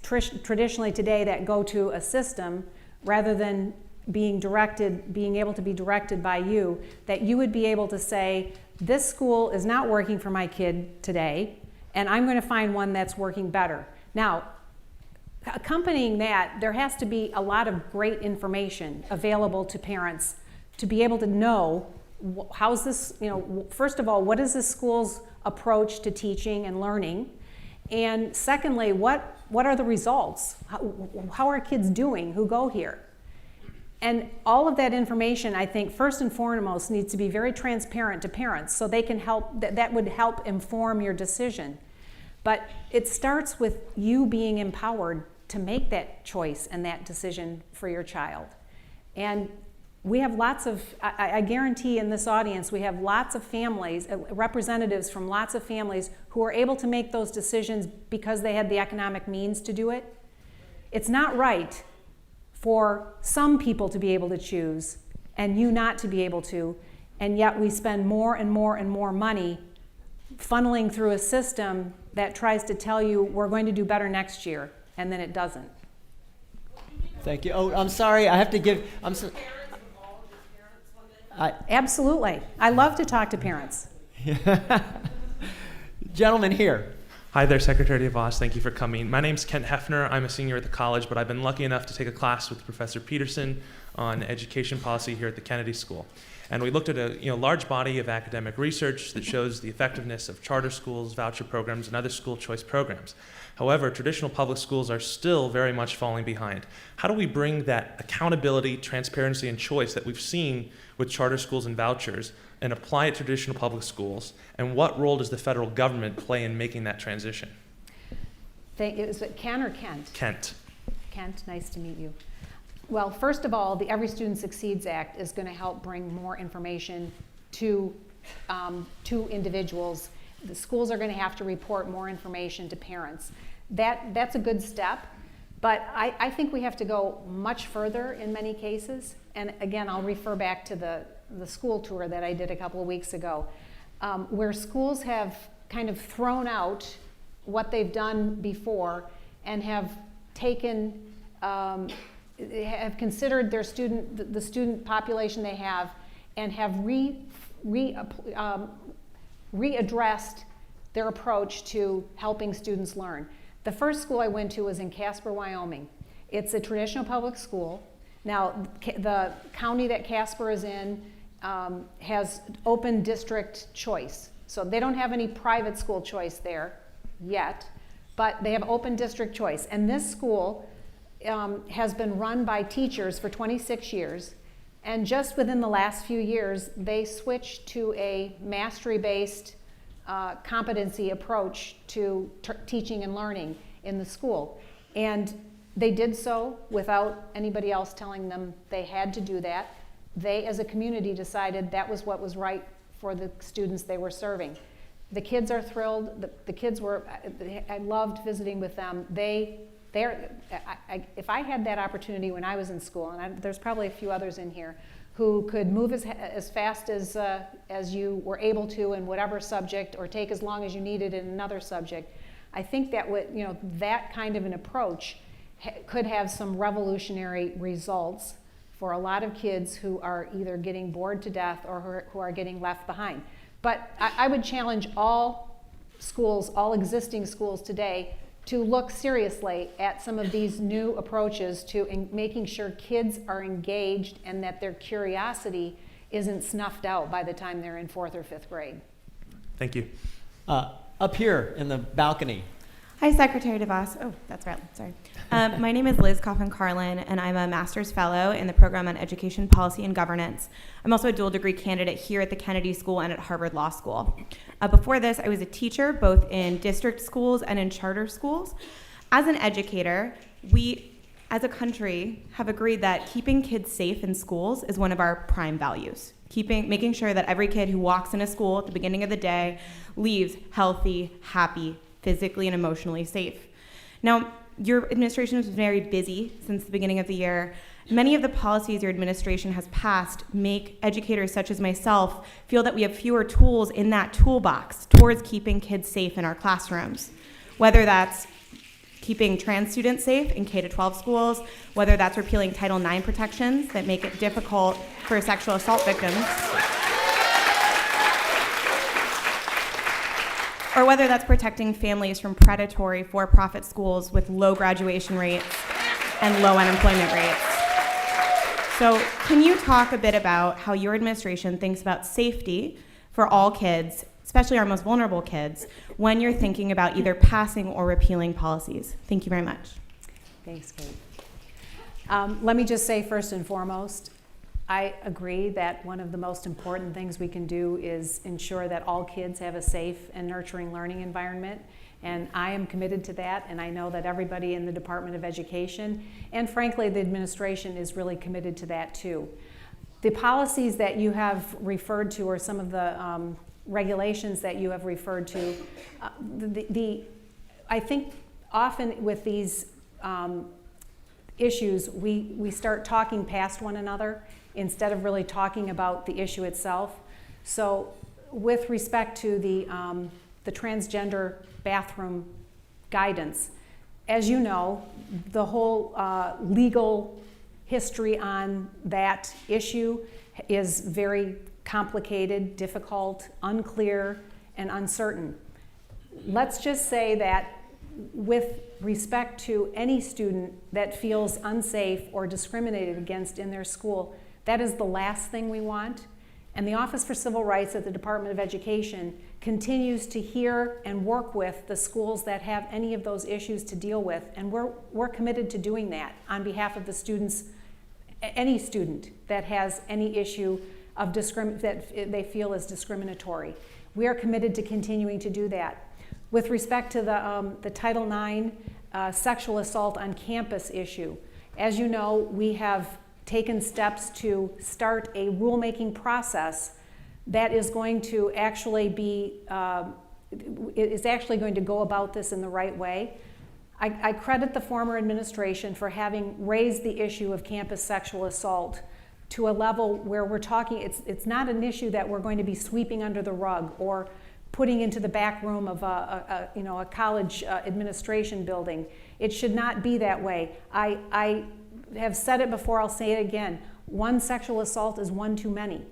[SPEAKER 2] traditionally today, that go to a system, rather than being able to be directed by you, that you would be able to say, this school is not working for my kid today, and I'm going to find one that's working better. Now, accompanying that, there has to be a lot of great information available to parents to be able to know how's this, first of all, what is this school's approach to teaching and learning? And secondly, what are the results? How are kids doing who go here? And all of that information, I think, first and foremost, needs to be very transparent to parents so they can help, that would help inform your decision. But it starts with you being empowered to make that choice and that decision for your child. And we have lots of, I guarantee in this audience, we have lots of families, representatives from lots of families who are able to make those decisions because they had the economic means to do it. It's not right for some people to be able to choose and you not to be able to, and yet we spend more and more and more money funneling through a system that tries to tell you we're going to do better next year, and then it doesn't.
[SPEAKER 1] Thank you. Oh, I'm sorry. I have to give.
[SPEAKER 2] Absolutely. I love to talk to parents.
[SPEAKER 1] Gentleman here.
[SPEAKER 5] Hi there, Secretary DeVos. Thank you for coming. My name's Kent Hefner. I'm a senior at the college, but I've been lucky enough to take a class with Professor Peterson on education policy here at the Kennedy School. And we looked at a large body of academic research that shows the effectiveness of charter schools, voucher programs, and other school choice programs. However, traditional public schools are still very much falling behind. How do we bring that accountability, transparency, and choice that we've seen with charter schools and vouchers and apply it to traditional public schools? And what role does the federal government play in making that transition?
[SPEAKER 2] Is it Ken or Kent?
[SPEAKER 5] Kent.
[SPEAKER 2] Kent, nice to meet you. Well, first of all, the Every Student Succeeds Act is going to help bring more information to individuals. The schools are going to have to report more information to parents. That's a good step, but I think we have to go much further in many cases. And again, I'll refer back to the school tour that I did a couple of weeks ago, where schools have kind of thrown out what they've done before and have taken have considered their the student population they have, and have readdressed their approach to helping students learn. The first school I went to was in Casper, Wyoming. It's a traditional public school. Now, the county that Casper is in has open district choice. So they don't have any private school choice there yet, but they have open district choice. And this school has been run by teachers for 26 years, and just within the last few years, they switched to a mastery-based competency approach to teaching and learning in the school. And they did so without anybody else telling them they had to do that. They, as a community, decided that was what was right for the students they were serving. The kids are thrilled. The kids were, I loved visiting with them. If I had that opportunity when I was in school, and there's probably a few others in here who could move as fast as you were able to in whatever subject, or take as long as you needed in another subject, I think that that kind of an approach could have some revolutionary results for a lot of kids who are either getting bored to death or who are getting left behind. But I would challenge all schools, all existing schools today, to look seriously at some of these new approaches to making sure kids are engaged and that their curiosity isn't snuffed out by the time they're in 4th or 5th grade.
[SPEAKER 5] Thank you.
[SPEAKER 1] Up here in the balcony.
[SPEAKER 6] Hi, Secretary DeVos. Oh, that's right. Sorry. My name is Liz Coffin-Carlin, and I'm a master's fellow in the program on education policy and governance. I'm also a dual degree candidate here at the Kennedy School and at Harvard Law School. Before this, I was a teacher both in district schools and in charter schools. As an educator, we, as a country, have agreed that keeping kids safe in schools is one of our prime values. Making sure that every kid who walks in a school at the beginning of the day leaves healthy, happy, physically and emotionally safe. Now, your administration has been very busy since the beginning of the year. Many of the policies your administration has passed make educators such as myself feel that we have fewer tools in that toolbox towards keeping kids safe in our classrooms. Whether that's keeping trans students safe in K-12 schools, whether that's repealing Title IX protections that make it difficult for sexual assault victims, or whether that's protecting families from predatory for-profit schools with low graduation rates and low unemployment rates. So can you talk a bit about how your administration thinks about safety for all kids, especially our most vulnerable kids, when you're thinking about either passing or repealing policies? Thank you very much.
[SPEAKER 2] Thanks, Kate. Let me just say first and foremost, I agree that one of the most important things we can do is ensure that all kids have a safe and nurturing learning environment. And I am committed to that, and I know that everybody in the Department of Education, and frankly the administration, is really committed to that too. The policies that you have referred to, or some of the regulations that you have referred to, I think often with these issues, we start talking past one another instead of really talking about the issue itself. So with respect to the transgender bathroom guidance, as you know, the whole legal history on that issue is very complicated, difficult, unclear, and uncertain. Let's just say that with respect to any student that feels unsafe or discriminated against in their school, that is the last thing we want. And the Office for Civil Rights at the Department of Education continues to hear and work with the schools that have any of those issues to deal with. And we're committed to doing that on behalf of the students, any student that has any issue of that they feel is discriminatory. We are committed to continuing to do that. With respect to the Title IX sexual assault on campus issue, as you know, we have taken steps to start a rulemaking process that is going to actually is actually going to go about this in the right way. I credit the former administration for having raised the issue of campus sexual assault to a level where we're talking, it's not an issue that we're going to be sweeping under the rug or putting into the back room of a college administration building. It should not be that way. I have said it before, I'll say it again. One sexual assault is one too many.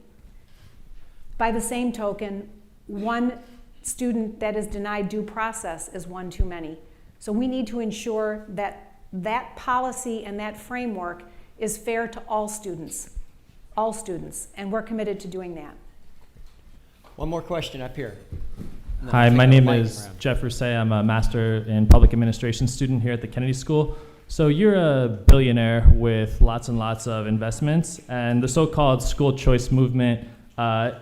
[SPEAKER 2] By the same token, one student that is denied due process is one too many. So we need to ensure that that policy and that framework is fair to all students, and we're committed to doing that.
[SPEAKER 1] One more question up here.
[SPEAKER 7] Hi, my name is Jeff Rousset. I'm a Master in Public Administration student here at the Kennedy School. So you're a billionaire with lots and lots of investments, and the so-called school choice movement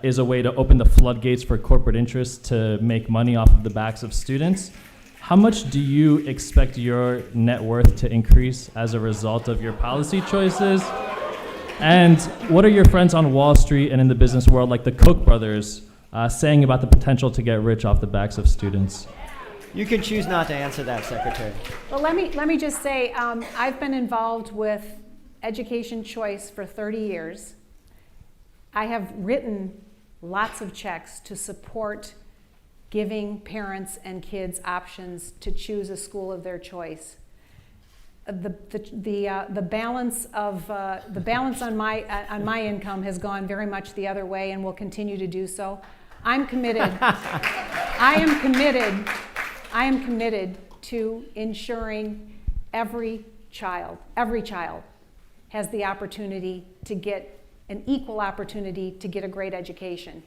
[SPEAKER 7] is a way to open the floodgates for corporate interests to make money off of the backs of students. How much do you expect your net worth to increase as a result of your policy choices? And what are your friends on Wall Street and in the business world, like the Koch brothers, saying about the potential to get rich off the backs of students?
[SPEAKER 1] You can choose not to answer that, Secretary.
[SPEAKER 2] Well, let me just say, I've been involved with education choice for 30 years. I have written lots of checks to support giving parents and kids options to choose a school of their choice. The balance on my income has gone very much the other way and will continue to do so. I'm committed. I am committed to ensuring every child has the opportunity to get an equal opportunity to get a great education.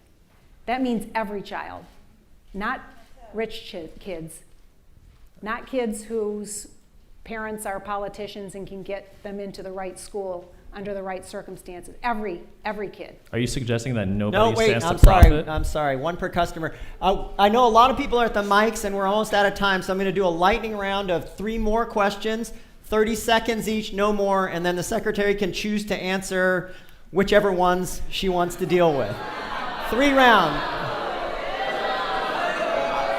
[SPEAKER 2] That means every child, not rich kids, not kids whose parents are politicians and can get them into the right school under the right circumstances. Every kid.
[SPEAKER 7] Are you suggesting that nobody stands to
[SPEAKER 1] I'm sorry.
[SPEAKER 7] profit?
[SPEAKER 1] I'm sorry. One per customer. I know a lot of people are at the mics, and we're almost out of time, so I'm going to do a lightning round of 3 more questions, 30 seconds each, no more, and then the secretary can choose to answer whichever ones she wants to deal with. 3 round.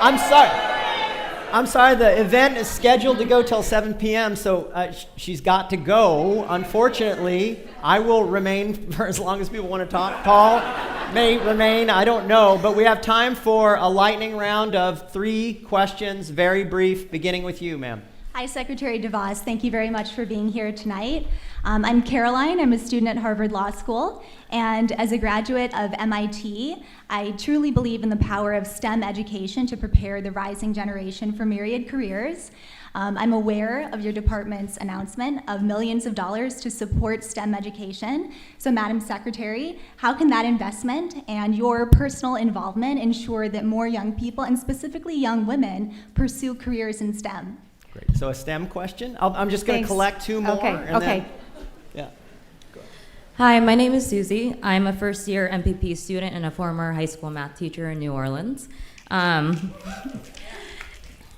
[SPEAKER 1] I'm sorry, the event is scheduled to go till 7 p.m., so she's got to go. Unfortunately, I will remain for as long as people want to talk. Paul may remain, I don't know, but we have time for a lightning round of 3 questions, very brief, beginning with you, ma'am.
[SPEAKER 8] Hi, Secretary DeVos. Thank you very much for being here tonight. I'm Caroline. I'm a student at Harvard Law School, and as a graduate of MIT, I truly believe in the power of STEM education to prepare the rising generation for myriad careers. I'm aware of your department's announcement of millions of dollars to support STEM education. So, Madam Secretary, how can that investment and your personal involvement ensure that more young people, and specifically young women, pursue careers in STEM?
[SPEAKER 1] Great. So a STEM question. I'm just going to collect 2 more.
[SPEAKER 2] Okay.
[SPEAKER 1] Then, yeah.
[SPEAKER 9] Hi, my name is Susie. I'm a first-year MPP student and a former high school math teacher in New Orleans.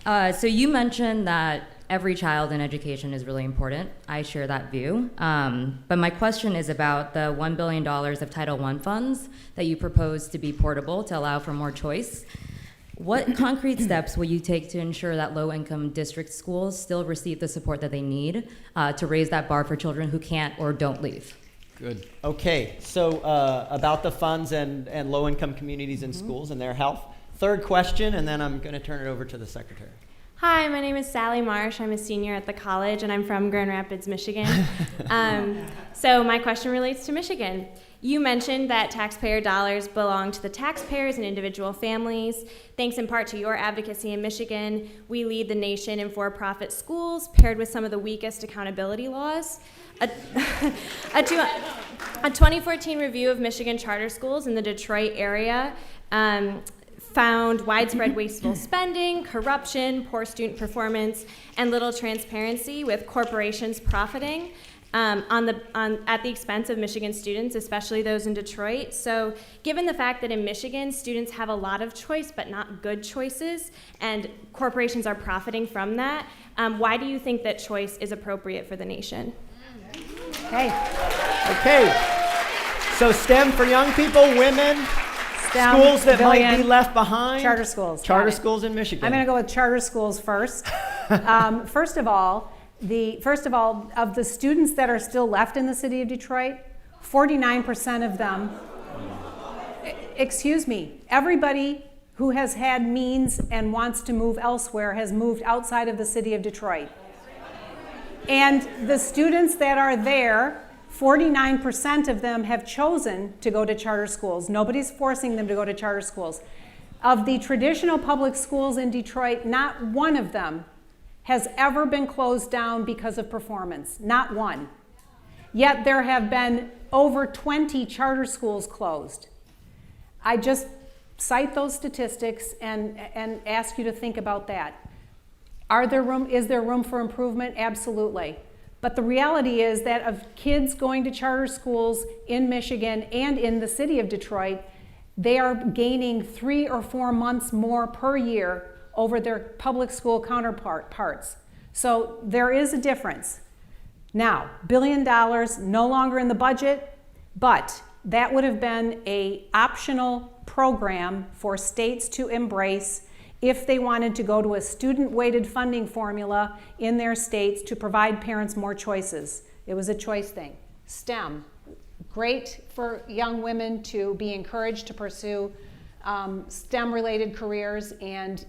[SPEAKER 9] So you mentioned that every child in education is really important. I share that view. But my question is about the $1 billion of Title I funds that you propose to be portable to allow for more choice. What concrete steps will you take to ensure that low-income district schools still receive the support that they need to raise that bar for children who can't or don't leave?
[SPEAKER 1] Good. Okay, so about the funds and low-income communities in schools and their health. 3rd question, and then I'm going to turn it over to the secretary.
[SPEAKER 10] Hi, my name is Sally Marsh. I'm a senior at the college, and I'm from Grand Rapids, Michigan. So my question relates to Michigan. You mentioned that taxpayer dollars belong to the taxpayers and individual families. Thanks in part to your advocacy in Michigan, we lead the nation in for-profit schools paired with some of the weakest accountability laws. A 2014 review of Michigan charter schools in the Detroit area found widespread wasteful spending, corruption, poor student performance, and little transparency, with corporations profiting at the expense of Michigan students, especially those in Detroit. So given the fact that in Michigan, students have a lot of choice but not good choices, and corporations are profiting from that, why do you think that choice is appropriate for the nation?
[SPEAKER 1] Okay. So STEM for young people, women,
[SPEAKER 2] STEM,
[SPEAKER 1] schools that might
[SPEAKER 2] civilian,
[SPEAKER 1] be left behind.
[SPEAKER 2] Charter schools.
[SPEAKER 1] Charter schools in Michigan.
[SPEAKER 2] I'm going to go with charter schools first. First of all, of the students that are still left in the city of Detroit, 49% of them, everybody who has had means and wants to move elsewhere has moved outside of the city of Detroit. And the students that are there, 49% of them have chosen to go to charter schools. Nobody's forcing them to go to charter schools. Of the traditional public schools in Detroit, not one of them has ever been closed down because of performance. Not one. Yet there have been over 20 charter schools closed. I just cite those statistics and ask you to think about that. Is there room for improvement? Absolutely. But the reality is that of kids going to charter schools in Michigan and in the city of Detroit, they are gaining 3 or 4 months more per year over their public school counterparts. So there is a difference. Now, $1 billion no longer in the budget, but that would have been an optional program for states to embrace if they wanted to go to a student-weighted funding formula in their states to provide parents more choices. It was a choice thing. STEM, great for young women to be encouraged to pursue STEM-related careers, and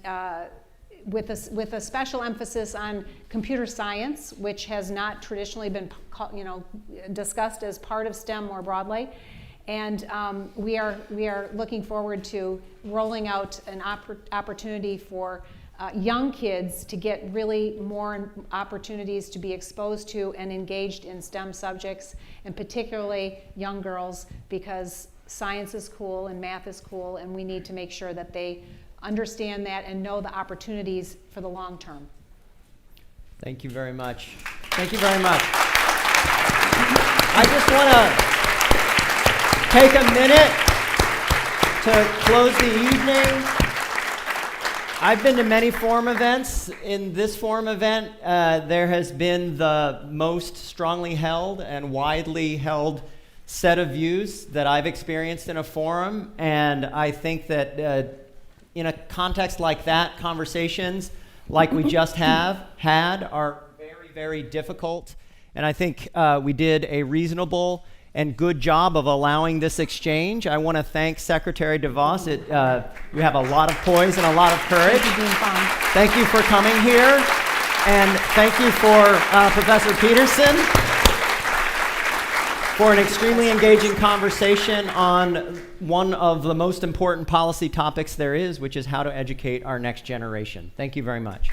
[SPEAKER 2] with a special emphasis on computer science, which has not traditionally been discussed as part of STEM more broadly. And we are looking forward to rolling out an opportunity for young kids to get really more opportunities to be exposed to and engaged in STEM subjects, and particularly young girls, because science is cool and math is cool, and we need to make sure that they understand that and know the opportunities for the long term.
[SPEAKER 1] Thank you very much. Thank you very much. I just want to take a minute to close the evening. I've been to many forum events. In this forum event, there has been the most strongly held and widely held set of views that I've experienced in a forum, and I think that in a context like that, conversations like we just had are very, very difficult, and I think we did a reasonable and good job of allowing this exchange. I want to thank Secretary DeVos. You have a lot of poise and a lot of courage.
[SPEAKER 2] Thank you, Dean Fong.
[SPEAKER 1] Thank you for coming here, and thank you for Professor Peterson for an extremely engaging conversation on one of the most important policy topics there is, which is how to educate our next generation. Thank you very much.